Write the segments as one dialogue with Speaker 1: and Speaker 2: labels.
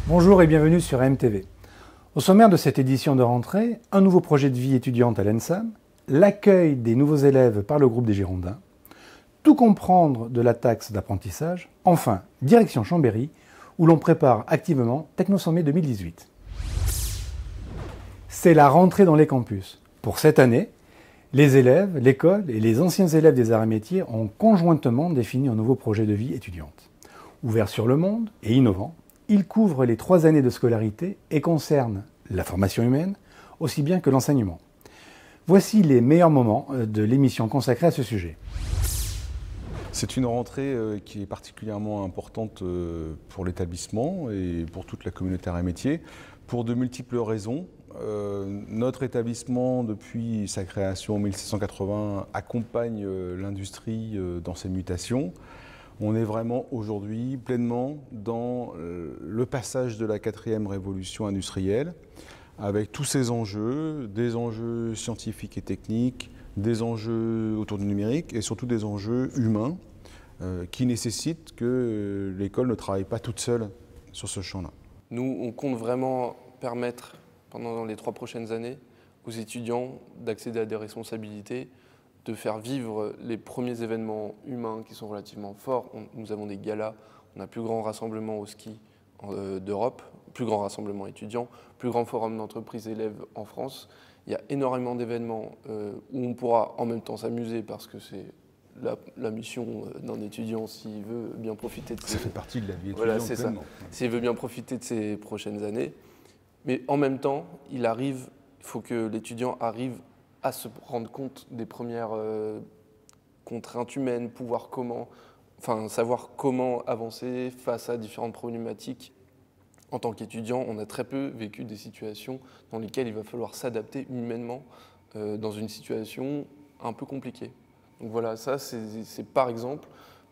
Speaker 1: Bonjour et bienvenue sur AMTV. Au sommaire de cette édition de rentrée, un nouveau projet de vie étudiante à l'ENSAM, l'accueil des nouveaux élèves par le groupe des Girondins, tout comprendre de la taxe d'apprentissage, enfin, direction Chambéry, où l'on prépare activement TechnoSommet 2018. C'est la rentrée dans les campus. Pour cette année, les élèves, l'école et les anciens élèves des arts et métiers ont conjointement défini un nouveau projet de vie étudiante. Ouvert sur le monde et innovant, il couvre les 3 années de scolarité et concerne la formation humaine aussi bien que l'enseignement. Voici les meilleurs moments de l'émission consacrée à ce sujet.
Speaker 2: C'est une rentrée qui est particulièrement importante pour l'établissement et pour toute la communauté arts et métiers pour de multiples raisons. Notre établissement, depuis sa création en 1680, accompagne l'industrie dans ses mutations. On est vraiment aujourd'hui pleinement dans le passage de la 4e révolution industrielle, avec tous ces enjeux, des enjeux scientifiques et techniques, des enjeux autour du numérique et surtout des enjeux humains qui nécessitent que l'école ne travaille pas toute seule sur ce champ-là.
Speaker 3: Nous, on compte vraiment permettre, pendant les 3 prochaines années, aux étudiants d'accéder à des responsabilités, de faire vivre les premiers événements humains qui sont relativement forts. Nous avons des galas, on a le plus grand rassemblement au ski d'Europe, plus grand rassemblement étudiant, plus grand forum d'entreprises élèves en France. Il y a énormément d'événements où on pourra en même temps s'amuser parce que c'est la mission d'un étudiant s'il veut bien profiter de
Speaker 2: Ça fait partie de la vie étudiante.
Speaker 3: Voilà, c'est ça. S'il veut bien profiter de ces prochaines années. Mais en même temps, il faut que l'étudiant arrive à se rendre compte des premières contraintes humaines, savoir comment avancer face à différentes problématiques. En tant qu'étudiant, on a très peu vécu des situations dans lesquelles il va falloir s'adapter humainement dans une situation un peu compliquée. Donc voilà, ça c'est par exemple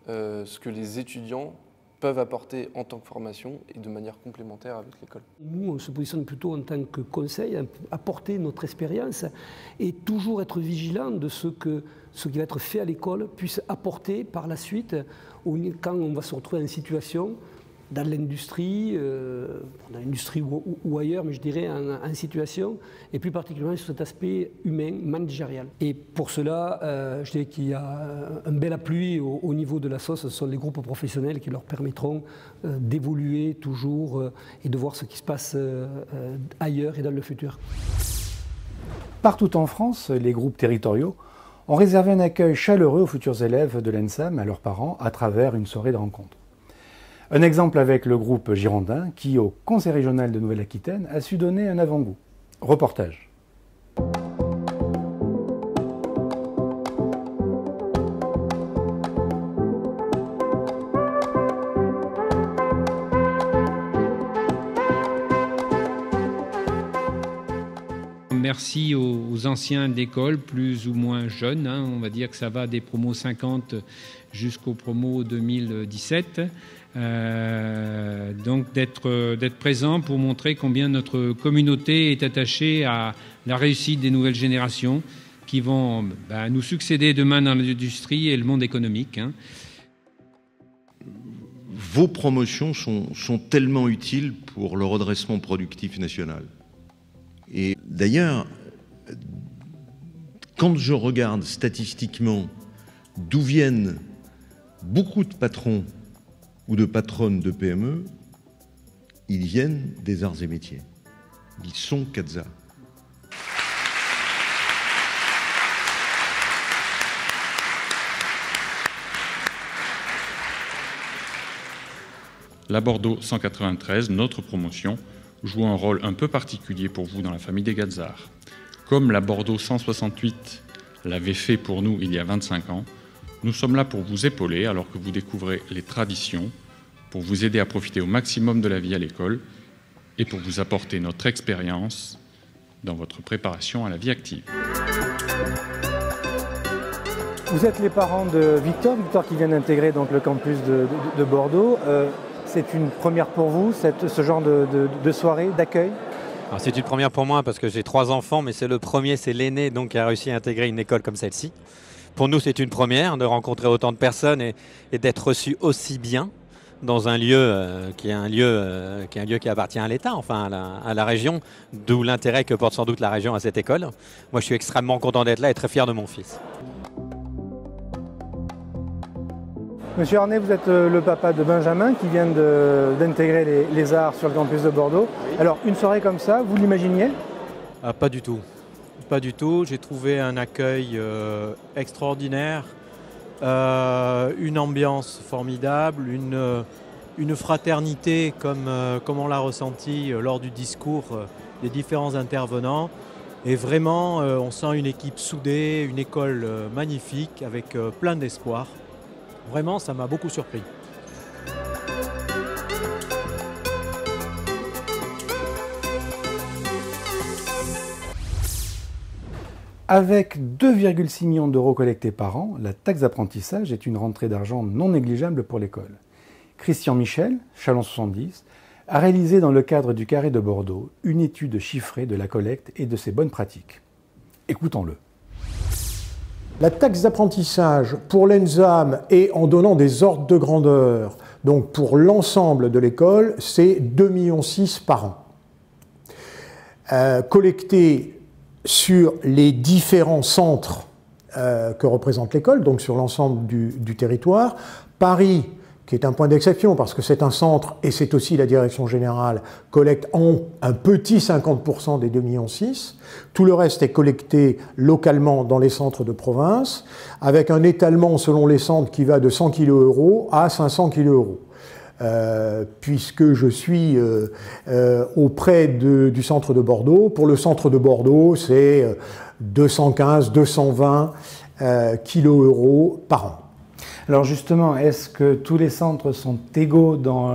Speaker 3: ce que les étudiants peuvent apporter en tant que formation et de manière complémentaire avec l'école.
Speaker 4: Nous, on se positionne plutôt en tant que conseil, apporter notre expérience et toujours être vigilant de ce qui va être fait à l'école puisse apporter par la suite, quand on va se retrouver en situation dans l'industrie, dans l'industrie ou ailleurs, mais je dirais en situation, et plus particulièrement sur cet aspect humain, managérial. Et pour cela, je dirais qu'il y a un bel appui au niveau de la SOS, ce sont les groupes professionnels qui leur permettront d'évoluer toujours et de voir ce qui se passe ailleurs et dans le futur.
Speaker 1: Partout en France, les groupes territoriaux ont réservé un accueil chaleureux aux futurs élèves de l'ENSAM et à leurs parents à travers une soirée de rencontre. Un exemple avec le groupe Girondin qui, au Conseil régional de Nouvelle-Aquitaine, a su donner un avant-goût. Reportage.
Speaker 5: Merci aux anciens d'école, plus ou moins jeunes. On va dire que ça va des promos 50 jusqu'aux promos 2017. Donc d'être présent pour montrer combien notre communauté est attachée à la réussite des nouvelles générations qui vont nous succéder demain dans l'industrie et le monde économique.
Speaker 6: Vos promotions sont tellement utiles pour le redressement productif national. Et d'ailleurs, quand je regarde statistiquement d'où viennent beaucoup de patrons ou de patronnes de PME, ils viennent des arts et métiers. Ils sont CATSA.
Speaker 7: La Bordeaux 193, notre promotion, joue un rôle un peu particulier pour vous dans la famille des Gazzard. Comme la Bordeaux 168 l'avait fait pour nous il y a 25 ans, nous sommes là pour vous épauler alors que vous découvrez les traditions, pour vous aider à profiter au maximum de la vie à l'école et pour vous apporter notre expérience dans votre préparation à la vie active.
Speaker 1: Vous êtes les parents de Victor qui vient d'intégrer donc le campus de Bordeaux. C'est une première pour vous, ce genre de soirée, d'accueil?
Speaker 8: C'est une première pour moi parce que j'ai 3 enfants, mais c'est le premier, c'est l'aîné donc qui a réussi à intégrer une école comme celle-ci. Pour nous, c'est une première de rencontrer autant de personnes et d'être reçus aussi bien. dans un lieu qui est un lieu qui appartient à l'État, enfin à la région, d'où l'intérêt que porte sans doute la région à cette école. Moi, je suis extrêmement content d'être là et très fier de mon fils.
Speaker 1: Monsieur Arnay, vous êtes le papa de Benjamin qui vient d'intégrer les arts sur le campus de Bordeaux. Oui. Alors, une soirée comme ça, vous l'imaginiez?
Speaker 9: Pas du tout. Pas du tout. J'ai trouvé un accueil extraordinaire, une ambiance formidable, une fraternité comme on l'a ressenti lors du discours des différents intervenants. Et vraiment, on sent une équipe soudée, une école magnifique avec plein d'espoir. Vraiment, ça m'a beaucoup surpris.
Speaker 1: Avec 2,6 millions d'euros collectés par an, la taxe d'apprentissage est une rentrée d'argent non négligeable pour l'école. Christian Michel, Chalon 70, a réalisé dans le cadre du Carré de Bordeaux une étude chiffrée de la collecte et de ses bonnes pratiques. Écoutons-le.
Speaker 10: La taxe d'apprentissage pour l'ENSAM et en donnant des ordres de grandeur, donc pour l'ensemble de l'école, c'est 2,6 millions par an. Collecté sur les différents centres que représente l'école, donc sur l'ensemble du territoire. Paris, qui est un point d'exception parce que c'est un centre et c'est aussi la direction générale, collecte un petit 50% des 2,6 millions. Tout le reste est collecté localement dans les centres de province, avec un étalement selon les centres qui va de 100 kg à 500 kg. Puisque je suis auprès du centre de Bordeaux. Pour le centre de Bordeaux, c'est 215-220 kg par an.
Speaker 1: Alors justement, est-ce que tous les centres sont égaux dans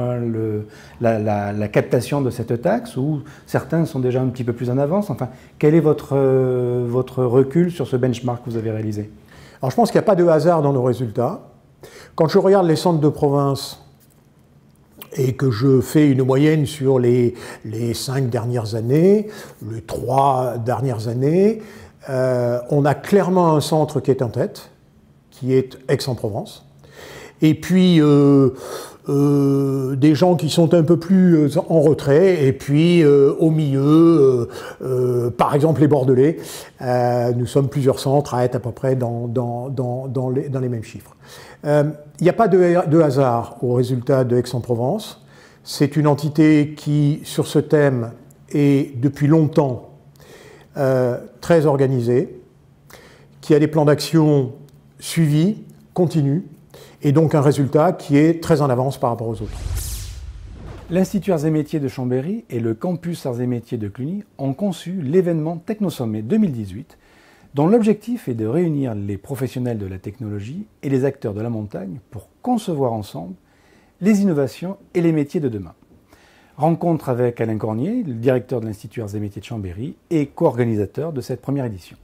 Speaker 1: la captation de cette taxe ou certains sont déjà un petit peu plus en avance? Enfin, quel est votre recul sur ce benchmark que vous avez réalisé?
Speaker 10: Alors je pense qu'il n'y a pas de hasard dans nos résultats. Quand je regarde les centres de province et que je fais une moyenne sur les 5 dernières années, les 3 dernières années, on a clairement un centre qui est en tête, qui est Aix-en-Provence. Et puis des gens qui sont un peu plus en retrait, et puis au milieu, par exemple les Bordelais. Nous sommes plusieurs centres à être à peu près dans les mêmes chiffres. Il n'y a pas de hasard au résultat de Aix-en-Provence. C'est une entité qui, sur ce thème, est depuis longtemps très organisée, qui a des plans d'action suivis, continus, et donc un résultat qui est très en avance par rapport aux autres.
Speaker 1: L'Institut Arts et Métiers de Chambéry et le Campus Arts et Métiers de Cluny ont conçu l'événement TechnoSommet 2018, dont l'objectif est de réunir les professionnels de la technologie et les acteurs de la montagne pour concevoir ensemble les innovations et les métiers de demain. Rencontre avec Alain Cornier, le directeur de l'Institut Arts et Métiers de Chambéry et co-organisateur de cette première édition.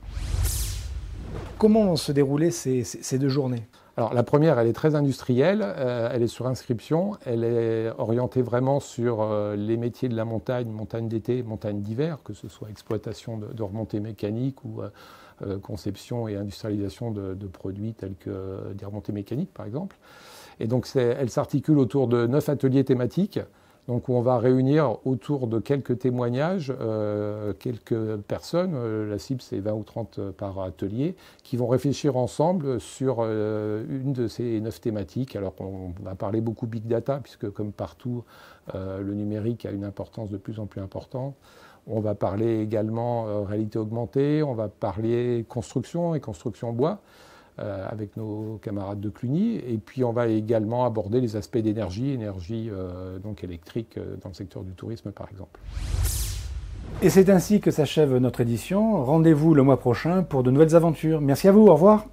Speaker 1: Comment vont se dérouler ces 2 journées?
Speaker 11: Alors la première, elle est très industrielle, elle est sur inscription, elle est orientée vraiment sur les métiers de la montagne, montagne d'été, montagne d'hiver, que ce soit exploitation de remontées mécaniques ou conception et industrialisation de produits tels que des remontées mécaniques par exemple. Et donc elle s'articule autour de 9 ateliers thématiques, donc où on va réunir autour de quelques témoignages, quelques personnes, la cible c'est 20 ou 30 par atelier, qui vont réfléchir ensemble sur une de ces 9 thématiques. Alors on va parler beaucoup Big Data, puisque comme partout, le numérique a une importance de plus en plus importante. On va parler également réalité augmentée, on va parler construction et construction bois, avec nos camarades de Cluny, et puis on va également aborder les aspects d'énergie, donc électrique dans le secteur du tourisme par exemple.
Speaker 1: Et c'est ainsi que s'achève notre édition. Rendez-vous le mois prochain pour de nouvelles aventures. Merci à vous, au revoir.